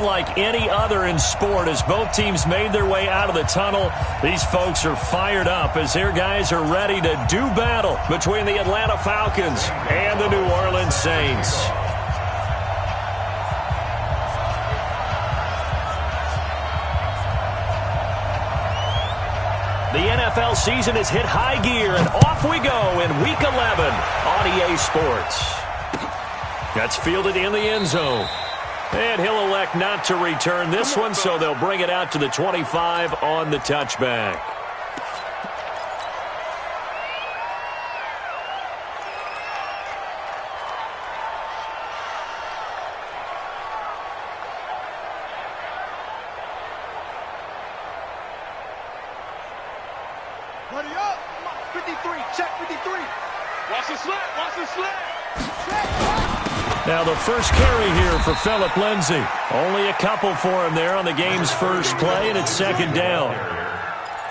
unlike any other in sport. As both teams made their way out of the tunnel, these folks are fired up as their guys are ready to do battle between the Atlanta Falcons and the New Orleans Saints. The NFL season has hit high gear, and off we go in Week 11 on EA Sports. That's fielded in the end zone. And he'll elect not to return this one, so they'll bring it out to the 25 on the touchback. Ready up. 53. Check 53. Watch the slap. Watch the slap. Now the first carry here for Phillip Lindsay. Only a couple for him there on the game's first play, and it's second down.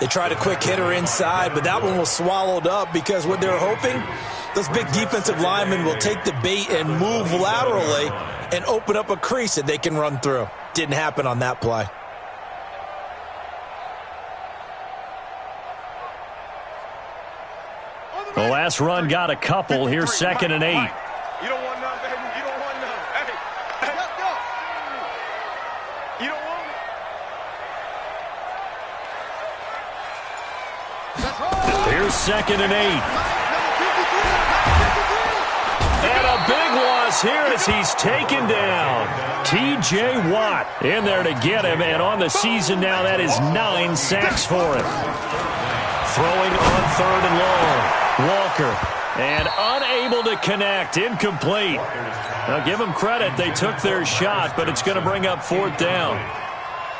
They tried a quick hitter inside, but that one was swallowed up because what they're hoping, those big defensive linemen will take the bait and move laterally and open up a crease that they can run through. Didn't happen on that play. The last run got a couple. Here's second and 8. You don't want none, baby. You don't want none. Hey. Let's go. You don't want it. Here's second and 8. And a big loss here as he's taken down. T.J. Watt in there to get him, and on the season now, that is 9 sacks for him. Throwing on third and long. Walker, and unable to connect, incomplete. Now give them credit, they took their shot, but it's going to bring up fourth down.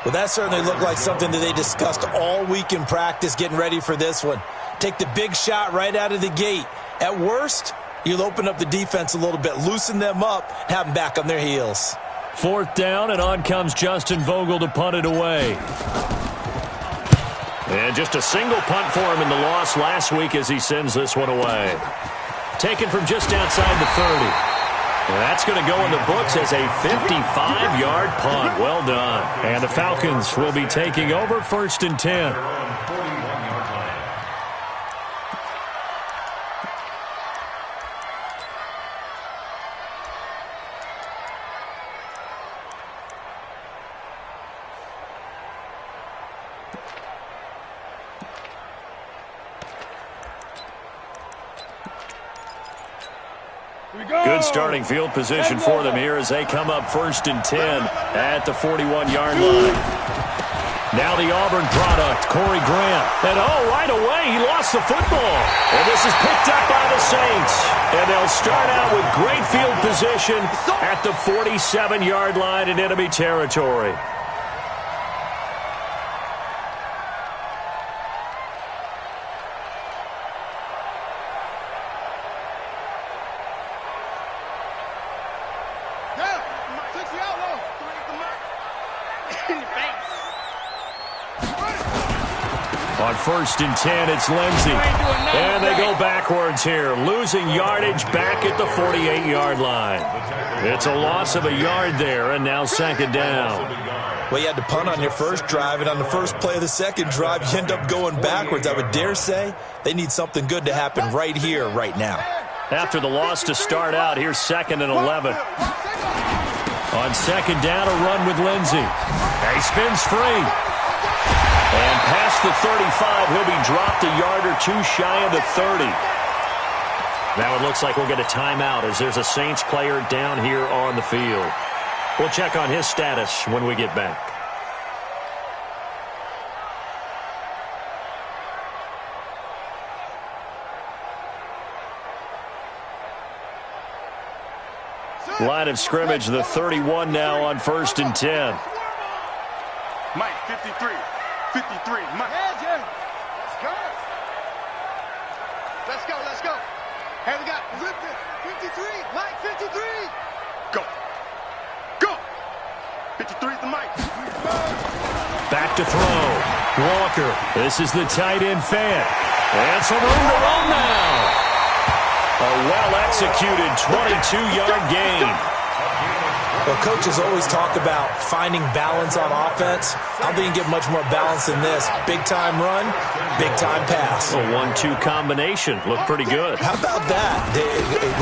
Well, that certainly looked like something that they discussed all week in practice, getting ready for this one. Take the big shot right out of the gate. At worst, you'll open up the defense a little bit, loosen them up, have them back on their heels. Fourth down, and on comes Justin Vogel to punt it away. And just a single punt for him in the loss last week as he sends this one away. Taken from just outside the 30. And that's going to go in the books as a 55-yard punt. Well done. And the Falcons will be taking over first and 10. Good starting field position for them here as they come up first and 10 at the 41-yard line. Now the Auburn product, Corey Grant. And right away, he lost the football. And this is picked up by the Saints. And they'll start out with great field position at the 47-yard line in enemy territory. On first and 10, it's Lindsay. And they go backwards here, losing yardage back at the 48-yard line. It's a loss of a yard there, and now second down. Well, you had to punt on your first drive, and on the first play of the second drive, you end up going backwards. I would dare say they need something good to happen right here, right now. After the loss to start out, here's second and 11. On second down, a run with Lindsay. He spins free. And past the 35, he'll be dropped a yard or two shy of the 30. Now it looks like we'll get a timeout as there's a Saints player down here on the field. We'll check on his status when we get back. Line of scrimmage, the 31 now on first and 10. Mike, 53. 53, Mike. Yeah, let's go. Let's go, let's go. Hey, we got 53, Mike, 53. Go. Go. 53 is the Mike. Back to throw. Walker. This is the tight end fan. And some room to run now. A well-executed 22-yard gain. Well, coaches always talk about finding balance on offense. I don't think you can get much more balance than this. Big-time run, big-time pass. A 1-2 combination. Looked pretty good. How about that?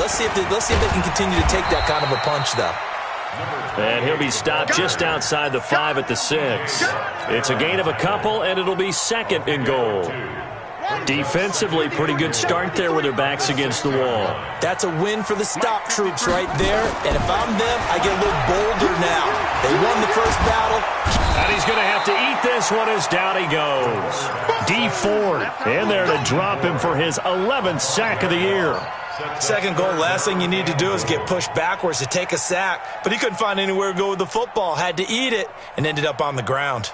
Let's see if they can continue to take that kind of a punch, though. And he'll be stopped just outside the 5 at the 6. It's a gain of a couple, and it'll be 2nd and goal. Defensively, pretty good start there with their backs against the wall. That's a win for the stop troops right there. And if I'm them, I get a little bolder now. They won the first battle. And he's going to have to eat this one as down he goes. D Ford in there to drop him for his 11th sack of the year. Second goal, last thing you need to do is get pushed backwards to take a sack. But he couldn't find anywhere to go with the football. Had to eat it and ended up on the ground.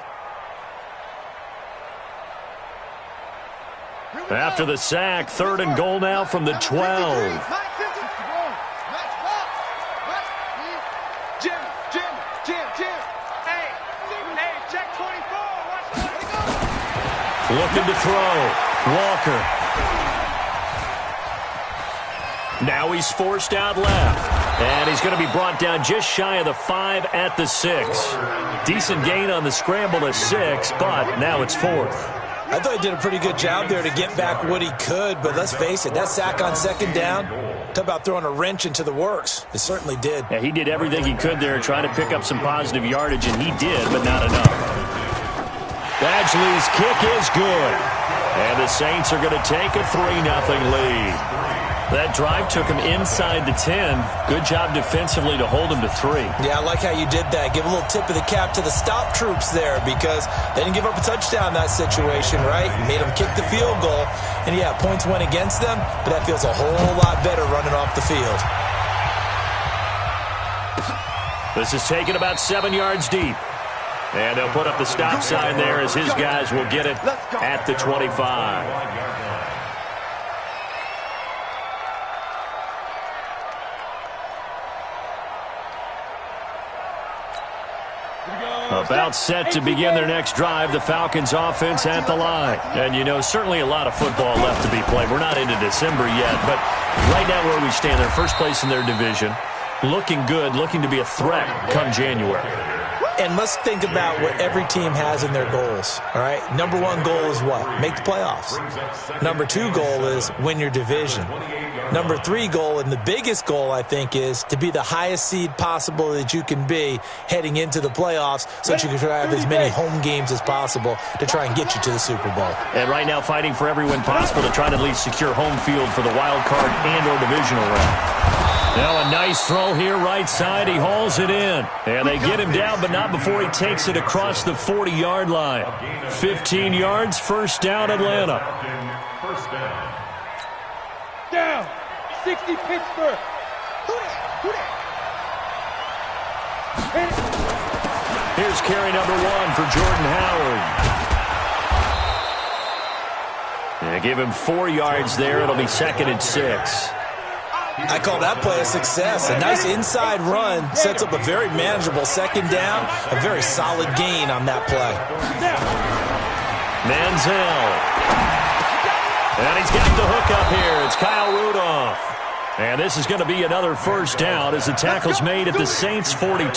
After the sack, 3rd and goal now from the 12. Looking to throw. Walker. Now he's forced out left. And he's going to be brought down just shy of the 5 at the 6. Decent gain on the scramble to 6, but now it's 4th. I thought he did a pretty good job there to get back what he could, but let's face it, that sack on 2nd down, talk about throwing a wrench into the works. It certainly did. Yeah, he did everything he could there trying to pick up some positive yardage, and he did, but not enough. Badgley's kick is good, and the Saints are going to take a 3-0 lead. That drive took him inside the 10. Good job defensively to hold him to 3. Yeah, I like how you did that. Give a little tip of the cap to the stop troops there because they didn't give up a touchdown in that situation, right? You made them kick the field goal. And, yeah, points went against them, but that feels a whole lot better running off the field. This is taken about 7 yards deep. And they'll put up the stop sign there as his guys will get it at the 25. About set to begin their next drive, the Falcons offense at the line. And, you know, certainly a lot of football left to be played. We're not into December yet, but right now where we stand, they're first place in their division. Looking good, looking to be a threat come January. And let's think about what every team has in their goals, all right? Number 1 goal is what? Make the playoffs. Number 2 goal is win your division. Number 3 goal, and the biggest goal, I think, is to be the highest seed possible that you can be heading into the playoffs so that you can try to have as many home games as possible to try and get you to the Super Bowl. And right now fighting for every win possible to try to at least secure home field for the wild card and or divisional round. Now a nice throw here right side. He hauls it in. And they get him down, but not before he takes it across the 40-yard line. 15 yards, first down, Atlanta. First down. 60 Pittsburgh. Here's carry number 1 for Jordan Howard. Yeah, give him 4 yards there. It'll be 2nd and 6. I call that play a success. A nice inside run sets up a very manageable 2nd down. A very solid gain on that play. Manziel. And he's got the hook up here. It's Kyle Rudolph. And this is going to be another first down as the tackle's made at the Saints 42.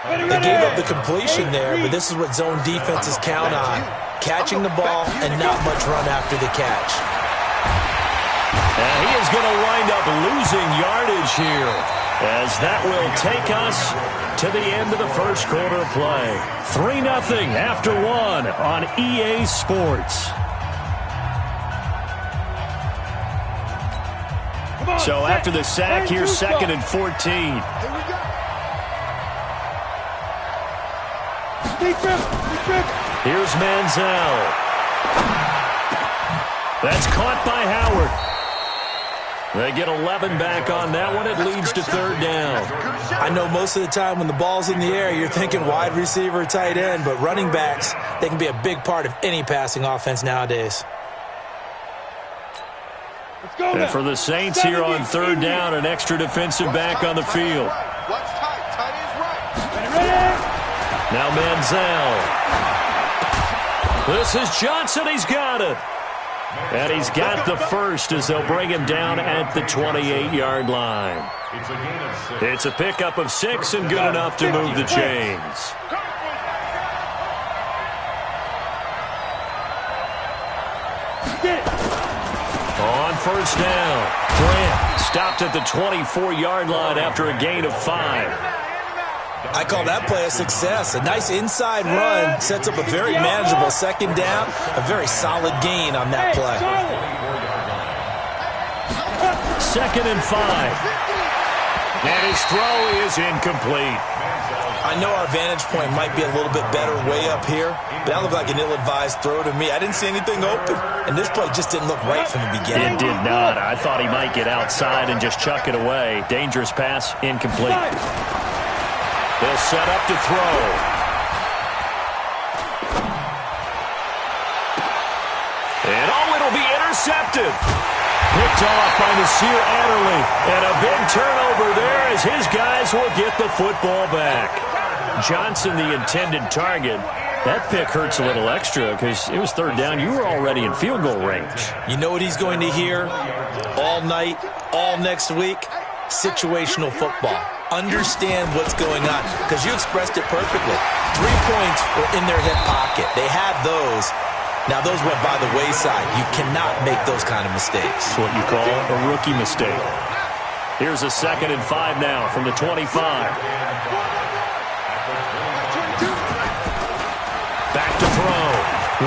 They gave up the completion there, but this is what zone defenses count on. Catching the ball and not much run after the catch. And he is going to wind up losing yardage here as that will take us to the end of the first quarter of play. 3-0 after 1 on EA Sports. So after the sack, here's 2nd and 14. Here's Manziel. That's caught by Howard. They get 11 back on that one. It leads to 3rd down. I know most of the time when the ball's in the air, you're thinking wide receiver, tight end, but running backs, they can be a big part of any passing offense nowadays. And for the Saints here on 3rd down, an extra defensive back on the field. Now Manziel. This is Johnson. He's got it. And he's got the first as they'll bring him down at the 28-yard line. It's a pickup of 6 and good enough to move the chains. On first down, Grant stopped at the 24-yard line after a gain of 5. I call that play a success. A nice inside run sets up a very manageable second down. A very solid gain on that play. 2nd and 5. And his throw is incomplete. I know our vantage point might be a little bit better way up here, but that looked like an ill-advised throw to me. I didn't see anything open, and this play just didn't look right from the beginning. It did not. I thought he might get outside and just chuck it away. Dangerous pass, incomplete. They'll set up to throw. And it'll be intercepted. Picked off by Nasir Adderley. And a big turnover there as his guys will get the football back. Johnson, the intended target. That pick hurts a little extra because it was 3rd down. You were already in field goal range. You know what he's going to hear all night, all next week? Situational football. Understand what's going on because you expressed it perfectly. 3 points were in their hip pocket. They had those. Now, those went by the wayside. You cannot make those kind of mistakes. That's what you call a rookie mistake. Here's a 2nd and 5 now from the 25. Back to throw.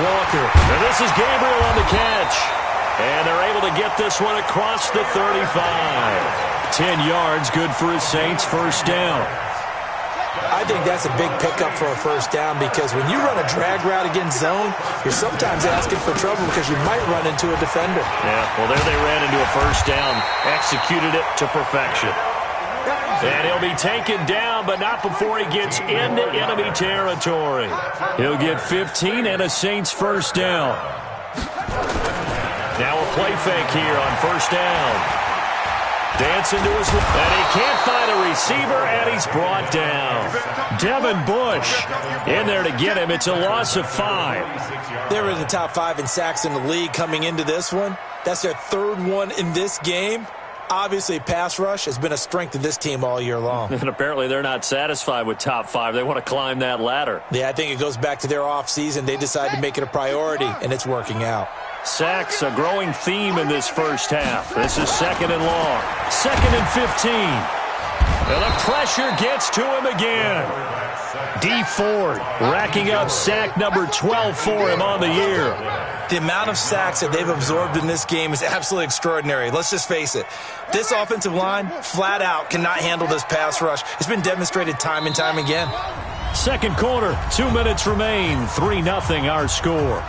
Walker. And this is Gabriel on the catch. And they're able to get this one across the 35. 10 yards, good for his Saints, first down. I think that's a big pickup for a first down because when you run a drag route against zone, you're sometimes asking for trouble because you might run into a defender. Yeah, well, there they ran into a first down, executed it to perfection. And he'll be taken down, but not before he gets into enemy territory. He'll get 15 and a Saints first down. Now a play fake here on first down. Dancing to his left, and he can't find a receiver, and he's brought down. Devin Bush in there to get him. It's a loss of 5. They were in the top 5 in sacks in the league coming into this one. That's their 3rd one in this game. Obviously, pass rush has been a strength of this team all year long. And apparently they're not satisfied with top 5. They want to climb that ladder. Yeah, I think it goes back to their offseason. They decided to make it a priority, and it's working out. Sacks, a growing theme in this first half. This is 2nd and long. 2nd and 15. And the pressure gets to him again. D. Ford racking up sack number 12 for him on the year. The amount of sacks that they've absorbed in this game is absolutely extraordinary. Let's just face it. This offensive line, flat out, cannot handle this pass rush. It's been demonstrated time and time again. Second quarter, 2 minutes remain. 3-0 our score.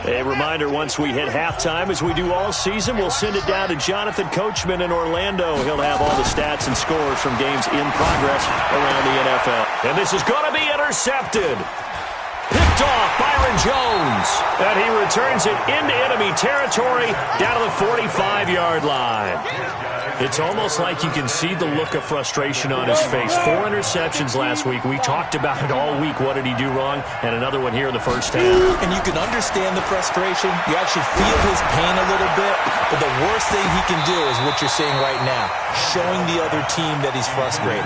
A reminder, once we hit halftime, as we do all season, we'll send it down to Jonathan Coachman in Orlando. He'll have all the stats and scores from games in progress around the NFL. And this is going to be intercepted. Picked off Byron Jones. And he returns it into enemy territory down to the 45-yard line. It's almost like you can see the look of frustration on his face. 4 interceptions last week. We talked about it all week. What did he do wrong? And another one here in the first half. And you can understand the frustration. You actually feel his pain a little bit. But the worst thing he can do is what you're seeing right now, showing the other team that he's frustrated.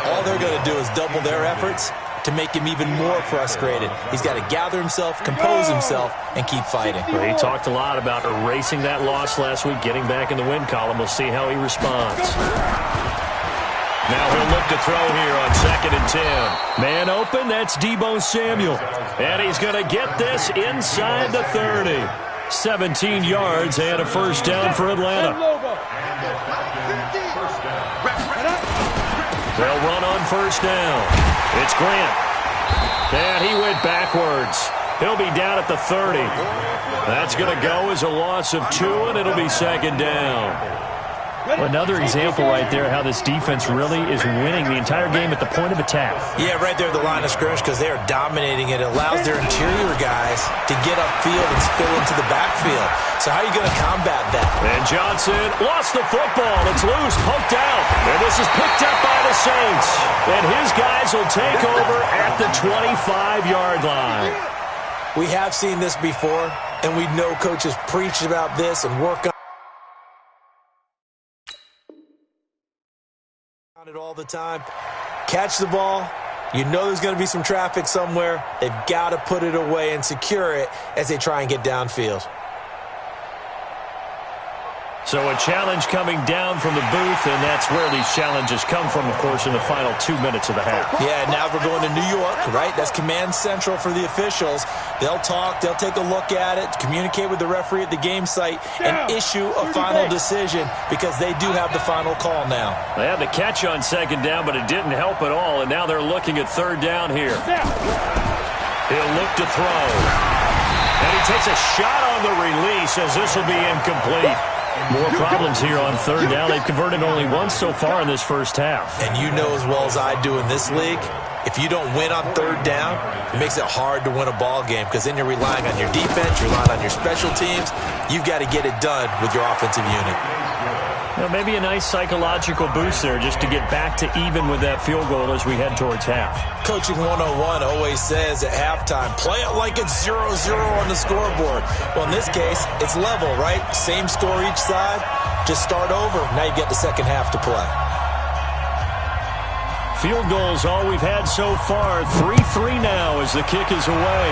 All they're going to do is double their efforts to make him even more frustrated. He's got to gather himself, compose himself, and keep fighting. Well, he talked a lot about erasing that loss last week, getting back in the win column. We'll see how he responds. Now he'll look to throw here on 2nd and 10. Man open, that's Deebo Samuel. And he's going to get this inside the 30. 17 yards and a first down for Atlanta. They'll run on first down. It's Grant. And he went backwards. He'll be down at the 30. That's going to go as a loss of 2, and it'll be 2nd down. Another example right there how this defense really is winning the entire game at the point of attack. Yeah, right there at the line of scrimmage because they are dominating it. It allows their interior guys to get upfield and spill into the backfield. So how are you going to combat that? And Johnson lost the football. It's loose, poked out. And this is picked up by the Saints. And his guys will take over at the 25-yard line. We have seen this before, and we know coaches preach about this and work on it all the time. Catch the ball. You know there's going to be some traffic somewhere. They've got to put it away and secure it as they try and get downfield. So a challenge coming down from the booth, and that's where these challenges come from, of course, in the final 2 minutes of the half. Yeah, now we're going to New York, right? That's command central for the officials. They'll talk, they'll take a look at it, communicate with the referee at the game site, and issue a final decision because they do have the final call now. They had the catch on second down, but it didn't help at all, and now they're looking at third down here. He'll look to throw. And he takes a shot on the release as this will be incomplete. More problems here on third down. They've converted only once so far in this first half. And you know as well as I do in this league, if you don't win on third down, it makes it hard to win a ball game because then you're relying on your defense, you're relying on your special teams. You've got to get it done with your offensive unit. Now, maybe a nice psychological boost there just to get back to even with that field goal as we head towards half. Coaching 101 always says at halftime, play it like it's 0-0 on the scoreboard. Well, in this case, it's level, right? Same score each side. Just start over. Now you get the second half to play. Field goals all we've had so far. 3-3 now as the kick is away.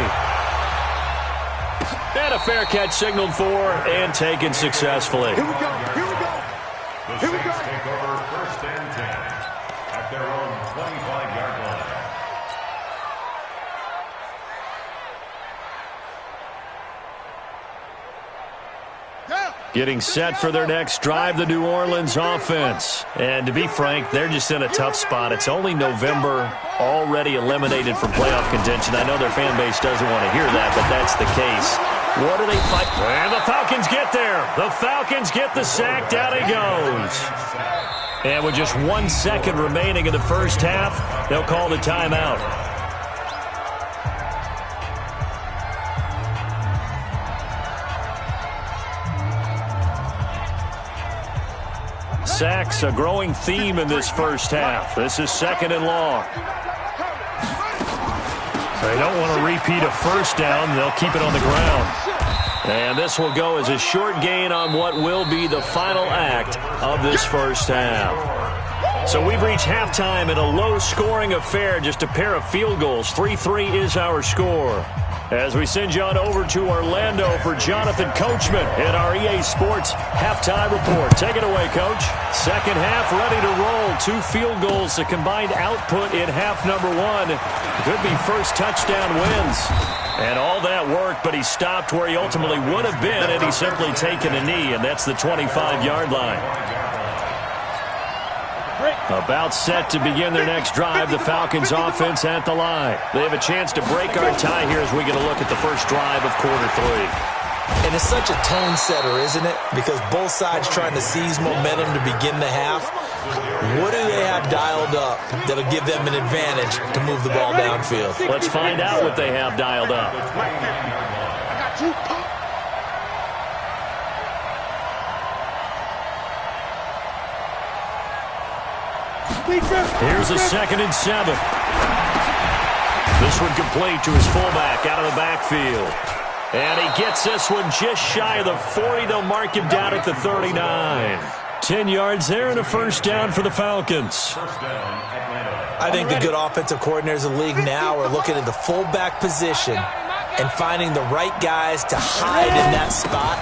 And a fair catch signaled for and taken successfully. Here we go. Here we go. The Saints take over first and 10 at their own 25-yard line. Getting set for their next drive, the New Orleans offense. And to be frank, they're just in a tough spot. It's only November, already eliminated from playoff contention. I know their fan base doesn't want to hear that, but that's the case. What do they fight? And the Falcons get there. The Falcons get the sack. Down he goes. And with just 1 second remaining in the first half, they'll call the timeout. Sacks, a growing theme in this first half. This is second and long. They don't want to repeat a first down. They'll keep it on the ground. And this will go as a short gain on what will be the final act of this first half. So we've reached halftime in a low-scoring affair, just a pair of field goals. 3-3 is our score. As we send you on over to Orlando for Jonathan Coachman in our EA Sports halftime report. Take it away, Coach. Second half ready to roll. 2 field goals, the combined output in half number 1. Could be first touchdown wins. And all that worked, but he stopped where he ultimately would have been, and he's simply taken a knee, and that's the 25-yard line. About set to begin their next drive, the Falcons offense at the line. They have a chance to break our tie here as we get a look at the first drive of quarter 3. And it's such a tone setter, isn't it? Because both sides trying to seize momentum to begin the half. What do they have dialed up that'll give them an advantage to move the ball downfield? Let's find out what they have dialed up. Here's a 2nd and 7. This one complete to his fullback out of the backfield. And he gets this one just shy of the 40. They'll mark him down at the 39. 10 yards there and a first down for the Falcons. I think the good offensive coordinators in the league now are looking at the fullback position and finding the right guys to hide in that spot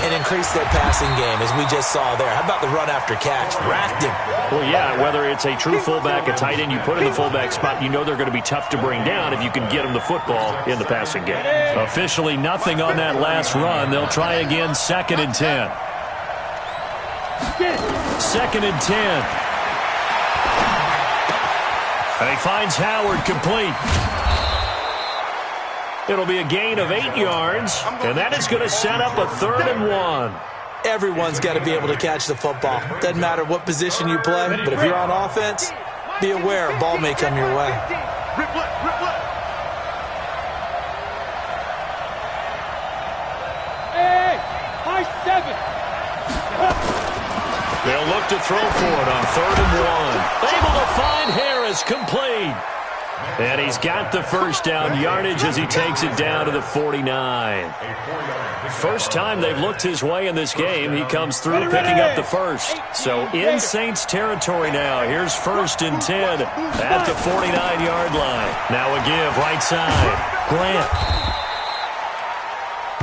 and increase their passing game, as we just saw there. How about the run after catch? Racked him. Well, yeah, whether it's a true fullback, a tight end, you put in the fullback spot, you know they're going to be tough to bring down if you can get them the football in the passing game. Officially nothing on that last run. They'll try again, 2nd and 10. 2nd and 10. And he finds Howard complete. It'll be a gain of 8 yards, and that is going to set up a 3rd and 1. Everyone's got to be able to catch the football. Doesn't matter what position you play, but if you're on offense, be aware a ball may come your way. Rip left, rip left. Hey, high 7. They'll look to throw for it on 3rd and 1. Able to find Harris, complete. And he's got the first down yardage as he takes it down to the 49. First time they've looked his way in this game. He comes through picking up the first. So in Saints territory now. Here's 1st and 10 at the 49-yard line. Now a give right side. Grant.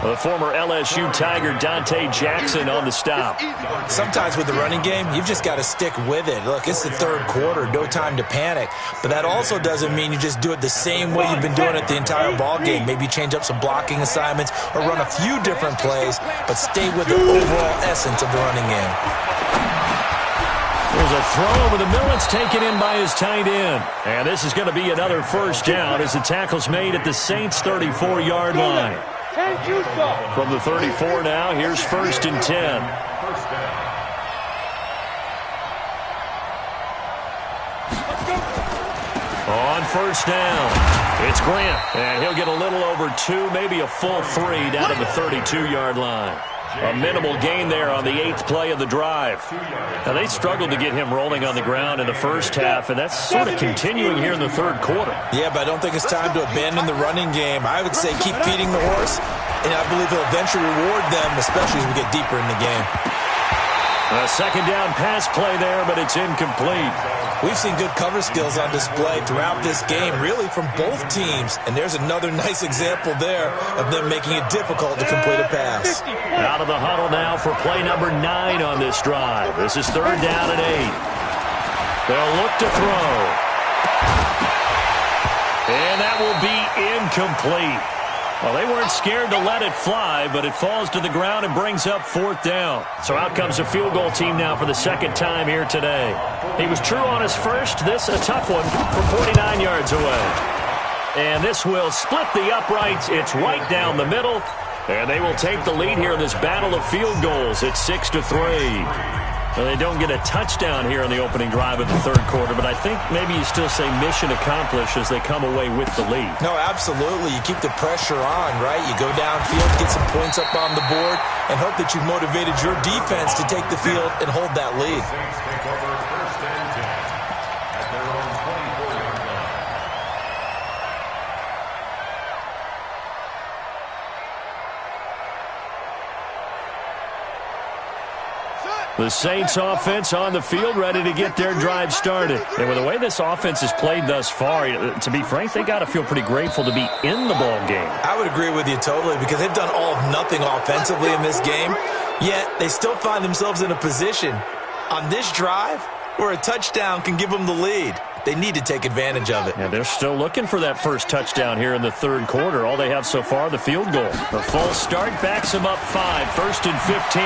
The former LSU Tiger Dante Jackson on the stop. Sometimes with the running game, you've just got to stick with it. Look, it's the 3rd quarter, no time to panic. But that also doesn't mean you just do it the same way you've been doing it the entire ball game. Maybe change up some blocking assignments or run a few different plays, but stay with the overall essence of the running game. There's a throw over the middle. It's taken in by his tight end. And this is going to be another first down as the tackle's made at the Saints' 34-yard line. From the 34 now, here's 1st and 10. On 1st down, it's Grant. And he'll get a little over 2, maybe a full 3 down to the 32-yard line. A minimal gain there on the 8th play of the drive. Now, they struggled to get him rolling on the ground in the first half, and that's sort of continuing here in the 3rd quarter. Yeah, but I don't think it's time to abandon the running game. I would say keep feeding the horse, and I believe he'll eventually reward them, especially as we get deeper in the game. A 2nd down pass play there, but it's incomplete. We've seen good cover skills on display throughout this game, really from both teams. And there's another nice example there of them making it difficult to complete a pass. Out of the huddle now for play number 9 on this drive. This is 3rd down and 8. They'll look to throw. And that will be incomplete. Well, they weren't scared to let it fly, but it falls to the ground and brings up 4th down. So out comes a field goal team now for the 2nd time here today. He was true on his first. This a tough one from 49 yards away. And this will split the uprights. It's right down the middle. And they will take the lead here in this battle of field goals. It's 6-3. Well, they don't get a touchdown here in the opening drive of the 3rd quarter, but I think maybe you still say mission accomplished as they come away with the lead. No, absolutely. You keep the pressure on, right? You go downfield, get some points up on the board, and hope that you've motivated your defense to take the field and hold that lead. Saints take over 1st and 10 at their own 24-yard line. The Saints offense on the field ready to get their drive started. And with the way this offense has played thus far, to be frank, they got to feel pretty grateful to be in the ball game. I would agree with you totally because they've done all of nothing offensively in this game, yet they still find themselves in a position on this drive where a touchdown can give them the lead. They need to take advantage of it. And they're still looking for that first touchdown here in the 3rd quarter. All they have so far, the field goal. The false start backs them up 5, 1st and 15.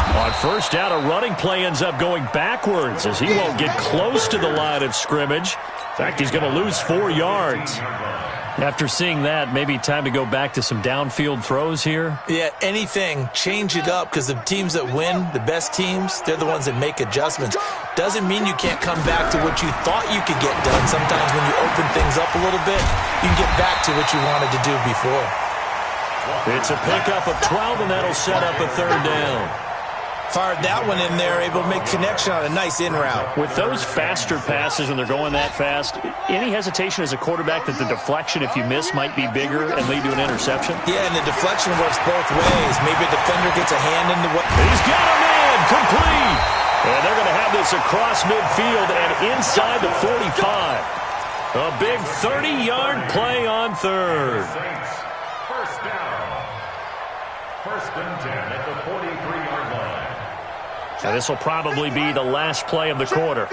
On 1st down, a running play ends up going backwards as he won't get close to the line of scrimmage. In fact, he's going to lose 4 yards. After seeing that, maybe time to go back to some downfield throws here. Yeah, anything, change it up because the teams that win, the best teams, they're the ones that make adjustments. Doesn't mean you can't come back to what you thought you could get done. Sometimes when you open things up a little bit, you can get back to what you wanted to do before. It's a pickup of 12, and that'll set up a 3rd down. Fired that one in there, able to make connection on a nice in route. With those faster passes and they're going that fast, any hesitation as a quarterback that the deflection, if you miss, might be bigger and lead to an interception? Yeah, and the deflection works both ways. Maybe a defender gets a hand into what... He's got a man, complete! And they're going to have this across midfield and inside the 45. A big 30-yard play on 3rd. Saints, 1st down. 1st and 10 at the 43-yard line. Now this will probably be the last play of the quarter.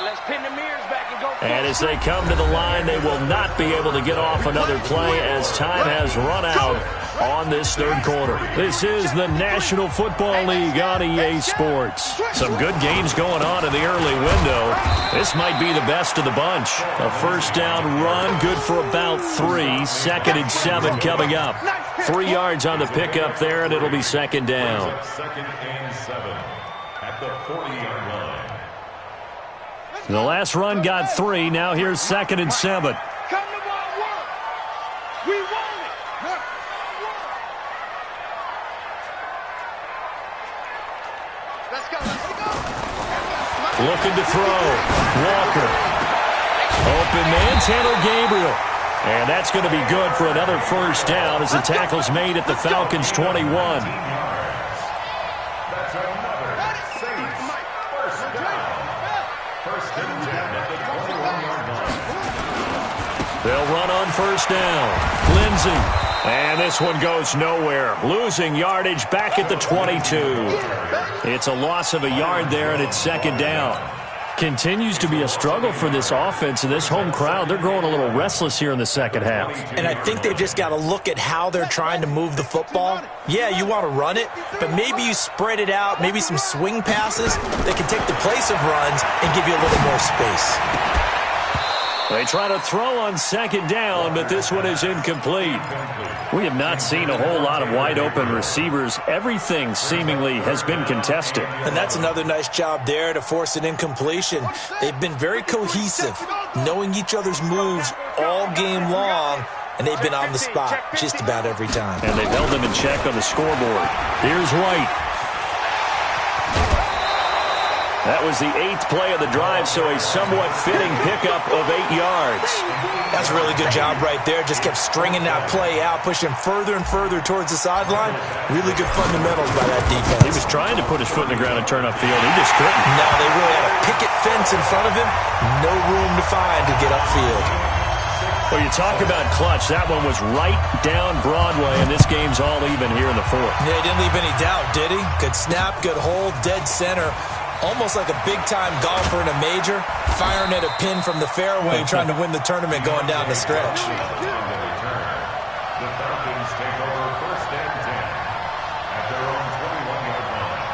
Let's pin the mirrors back and go. And as they come to the line, they will not be able to get off another play as time has run out on this 3rd quarter. This is the National Football League on EA Sports. Some good games going on in the early window. This might be the best of the bunch. A 1st down run, good for about 3. 2nd and 7 coming up. 3 yards on the pickup there, and it'll be second down. Second and 7 at the 40-yard line. The last run got 3. Now here's second and 7. Come to my work. We want it. Let's go. Let's go. Looking to throw. Walker. Open man, Tanner Gabriel. And that's going to be good for another first down as the tackle's made at the Falcons' 21. That's another Saints first down. First and 10 at the 21-yard line. They'll run on first down. Lindsey. And this one goes nowhere. Losing yardage back at the 22. It's a loss of a yard there, and it's second down. Continues to be a struggle for this offense, and this home crowd, they're growing a little restless here in the second half. And I think they've just got to look at how they're trying to move the football. Yeah, you want to run it, but maybe you spread it out, maybe some swing passes that can take the place of runs and give you a little more space. They try to throw on second down, but this one is incomplete. We have not seen a whole lot of wide-open receivers. Everything seemingly has been contested. And that's another nice job there to force an incompletion. They've been very cohesive, knowing each other's moves all game long, and they've been on the spot just about every time. And they've held them in check on the scoreboard. Here's White. That was the 8th play of the drive, so a somewhat fitting pickup of 8 yards. That's a really good job right there. Just kept stringing that play out, pushing further and further towards the sideline. Really good fundamentals by that defense. He was trying to put his foot in the ground and turn upfield. He just couldn't. No, they really had a picket fence in front of him. No room to find to get upfield. Well, you talk about clutch. That one was right down Broadway, and this game's all even here in the 4th. Yeah, he didn't leave any doubt, did he? Good snap, good hold, dead center. Almost like a big-time golfer in a major, firing at a pin from the fairway, trying to win the tournament going down the stretch. The Falcons take over first and 10 at their own 21-yard line.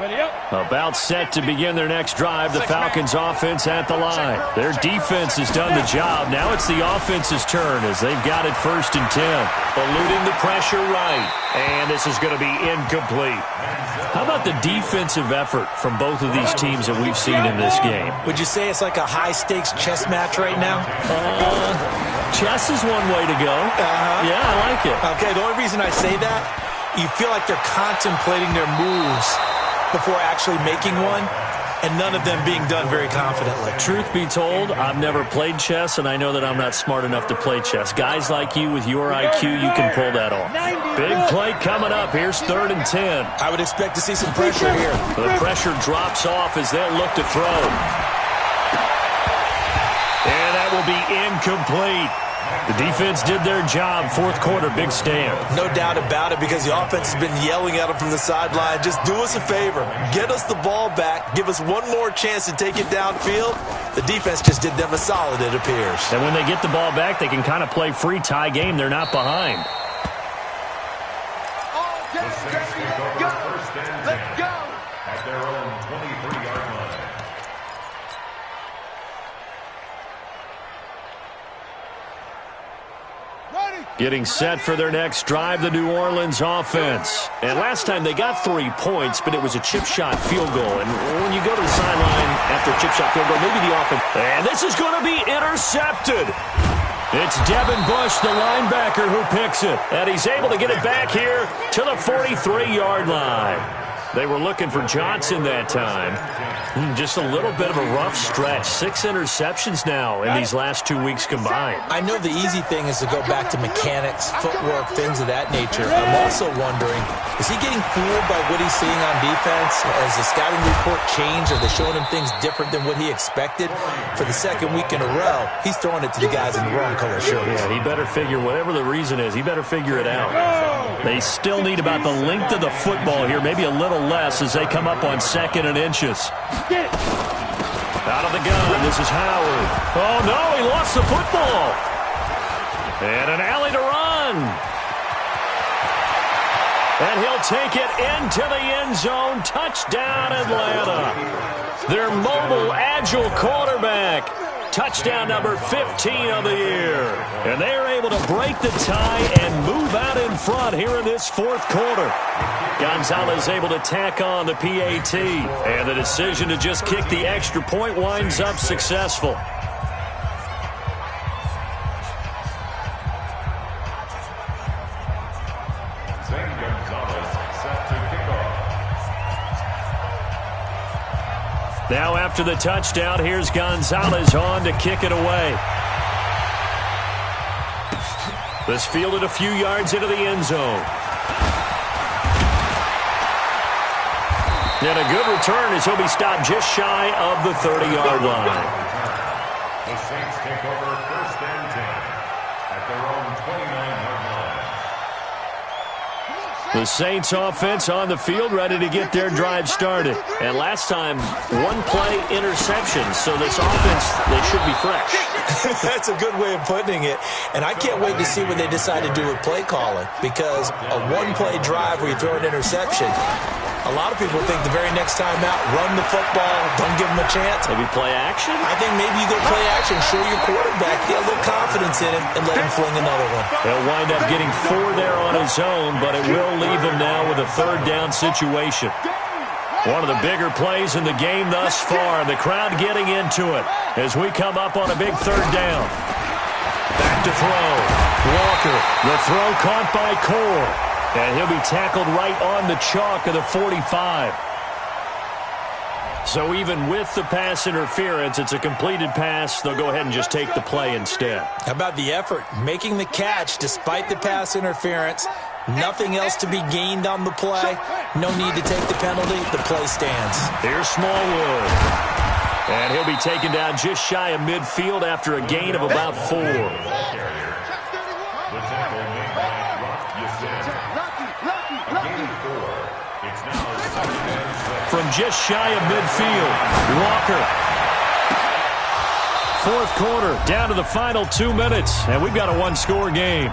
Ready up. About set to begin their next drive, the Falcons offense at the line. Their defense has done the job. Now it's the offense's turn as they've got it first and 10. Eluding the pressure right. And this is going to be incomplete. How about the defensive effort from both of these teams that we've seen in this game? Would you say it's like a high-stakes chess match right now? Chess is one way to go. Yeah, I like it. Okay, the only reason I say that, you feel like they're contemplating their moves before actually making one, and none of them being done very confidently. Truth be told, I've never played chess, and I know that I'm not smart enough to play chess. Guys like you with your IQ, you can pull that off. Big play coming up. Here's 3rd and 10. I would expect to see some pressure here. The pressure drops off as they'll look to throw. And that will be incomplete. The defense did their job. 4th quarter, big stand. No doubt about it, because the offense has been yelling at them from the sideline. Just do us a favor. Get us the ball back. Give us one more chance to take it downfield. The defense just did them a solid, it appears. And when they get the ball back, they can kind of play free tie game. They're not behind. The Saints take over first and 10 at their own 23-yard line. Getting set for their next drive, the New Orleans offense. And last time they got 3 points, but it was a chip shot field goal. And when you go to the sideline after a chip shot field goal, maybe the offense. And this is going to be intercepted. It's Devin Bush, the linebacker, who picks it. And he's able to get it back here to the 43-yard line. They were looking for Johnson that time. Just a little bit of a rough stretch. 6 interceptions now in these last 2 weeks combined. I know the easy thing is to go back to mechanics, footwork, things of that nature. I'm also wondering, is he getting fooled by what he's seeing on defense? Has the scouting report changed? Are they showing him things different than what he expected? For the 2nd week in a row, he's throwing it to the guys in the wrong color shirts. Yeah, he better figure, whatever the reason is, he better figure it out. They still need about the length of the football here, maybe a little less as they come up on 2nd and inches. Out of the gun, this is Howard. Oh, no, he lost the football. And an alley to run. And he'll take it into the end zone. Touchdown, Atlanta. Their mobile, agile quarterback. Touchdown number 15 of the year. And they are able to break the tie and move out in front here in this fourth quarter. Gonzalez able to tack on the PAT. And the decision to just kick the extra point winds up successful. Now after the touchdown, here's Gonzalez on to kick it away. This fielded a few yards into the end zone. And a good return as he'll be stopped just shy of the 30-yard line. The Saints take over first and 10 at their own 29-yard line. The Saints offense on the field ready to get their drive started. And last time, one-play interception. So this offense, they should be fresh. That's a good way of putting it. And I can't wait to see what they decide to do with play calling. Because a one-play drive where you throw an interception, a lot of people think the very next time out, run the football, don't give them a chance. Maybe play action? I think maybe you go play action, show your quarterback, get a little confidence in him, and let him fling another one. He'll wind up getting 4 there on his own, but it will leave him now with a third down situation. One of the bigger plays in the game thus far, and the crowd getting into it as we come up on a big third down. Back to throw. Walker, the throw caught by Core. And he'll be tackled right on the chalk of the 45. So even with the pass interference, it's a completed pass. They'll go ahead and just take the play instead. How about the effort? Making the catch despite the pass interference. Nothing else to be gained on the play. No need to take the penalty. The play stands. Here's Smallwood. And he'll be taken down just shy of midfield after a gain of about 4. From just shy of midfield, Walker. Fourth quarter, down to the final 2 minutes, and we've got a one-score game.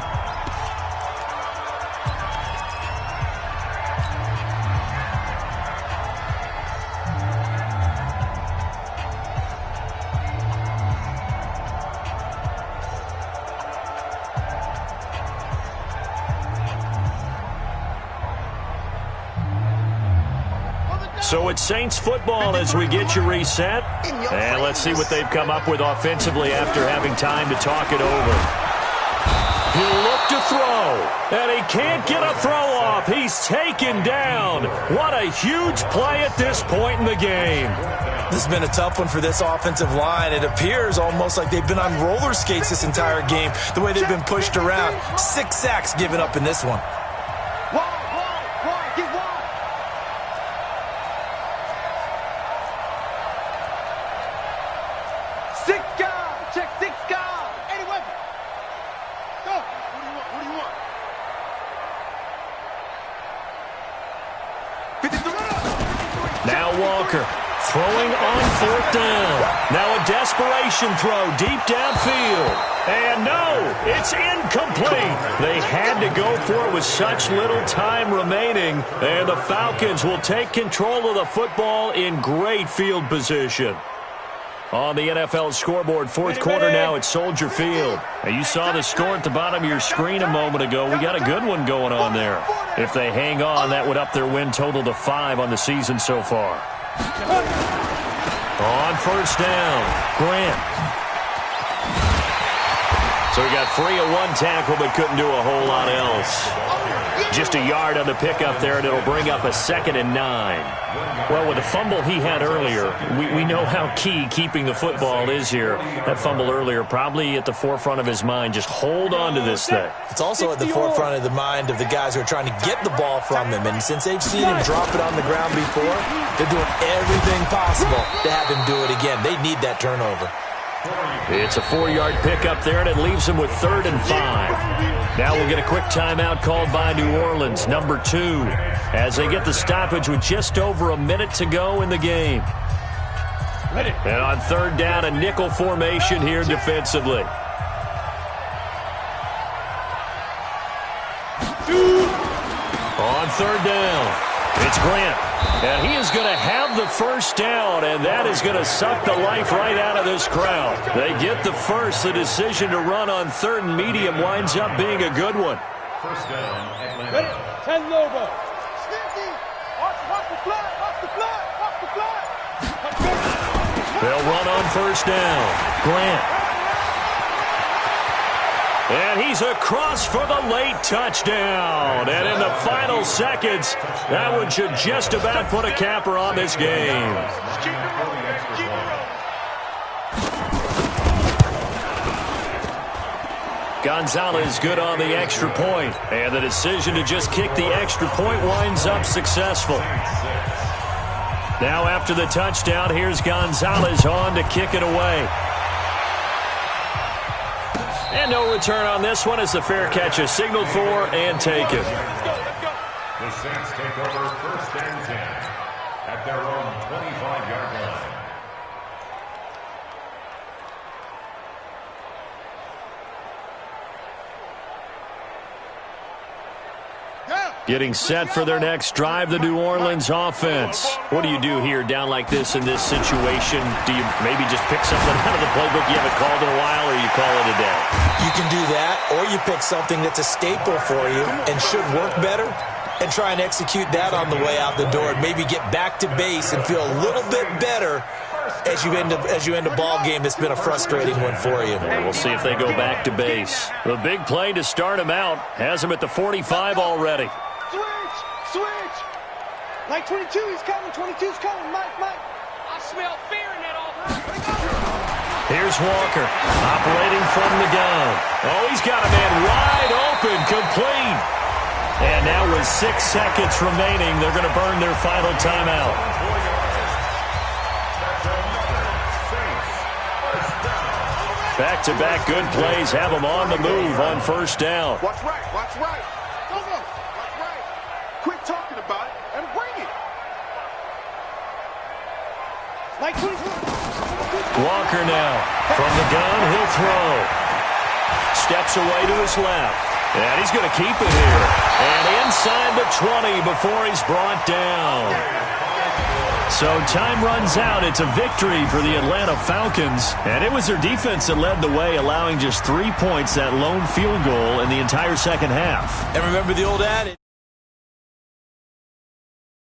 So it's Saints football as we get you reset. And let's see what they've come up with offensively after having time to talk it over. He'll look to throw, and he can't get a throw off. He's taken down. What a huge play at this point in the game. This has been a tough one for this offensive line. It appears almost like they've been on roller skates this entire game, the way they've been pushed around. 6 sacks given up in this one. Now Walker throwing on fourth down. Now a desperation throw deep downfield. And no, it's incomplete. They had to go for it with such little time remaining. And the Falcons will take control of the football in great field position. On the NFL scoreboard, fourth quarter now at Soldier Field. Now you saw the score at the bottom of your screen a moment ago. We got a good one going on there. If they hang on, that would up their win total to 5 on the season so far. On first down, Grant. So he got free of one tackle but couldn't do a whole lot else. Just a yard on the pickup there, and it'll bring up a 2nd and 9. Well, with the fumble he had earlier, we know how key keeping the football is here. That fumble earlier probably at the forefront of his mind. Just hold on to this thing. It's also at the forefront of the mind of the guys who are trying to get the ball from him. And since they've seen him drop it on the ground before, they're doing everything possible to have him do it again. They need that turnover. It's a 4-yard pickup there, and it leaves them with 3rd and 5. Now we'll get a quick timeout called by New Orleans, number 2, as they get the stoppage with just over a minute to go in the game. And on third down, a nickel formation here defensively. On third down, it's Grant. And he is going to have the first down, and that is going to suck the life right out of this crowd. They get the first. The decision to run on third and medium winds up being a good one. First down, Atlanta. 10 Lobo. Stinky. Watch the flat. Watch the flat. Watch the flat. They'll run on first down. Grant. And he's across for the late touchdown. And in the final seconds, that one should just about put a capper on this game. Gonzalez good on the extra point. And the decision to just kick the extra point winds up successful. Now after the touchdown, here's Gonzalez on to kick it away. And no return on this one as the fair catch is signaled for and taken. The Saints take over first and 10 at their own 25-yard line. Getting set for their next drive, the New Orleans offense. What do you do here down like this in this situation? Do you maybe just pick something out of the playbook you haven't called in a while, or you call it a day? You can do that, or you pick something that's a staple for you and should work better and try and execute that on the way out the door and maybe get back to base and feel a little bit better as you end a ball game that's been a frustrating one for you. We'll see if they go back to base. The big play to start him out has him at the 45 already. Switch. Mike 22, he's coming. 22's coming. Mike. I smell fear in that offense. Here's Walker operating from the gun. Oh, he's got a man wide open, complete. And now with 6 seconds remaining, they're going to burn their final timeout. Back-to-back good plays have them on the move on first down. Watch right. Watch right. Go. Watch right. Quit talking about it and bring it. Mike 22. Walker now. From the gun, he'll throw. Steps away to his left. And he's going to keep it here. And inside the 20 before he's brought down. So time runs out. It's a victory for the Atlanta Falcons. And it was their defense that led the way, allowing just 3 points, that lone field goal in the entire second half. And remember the old adage.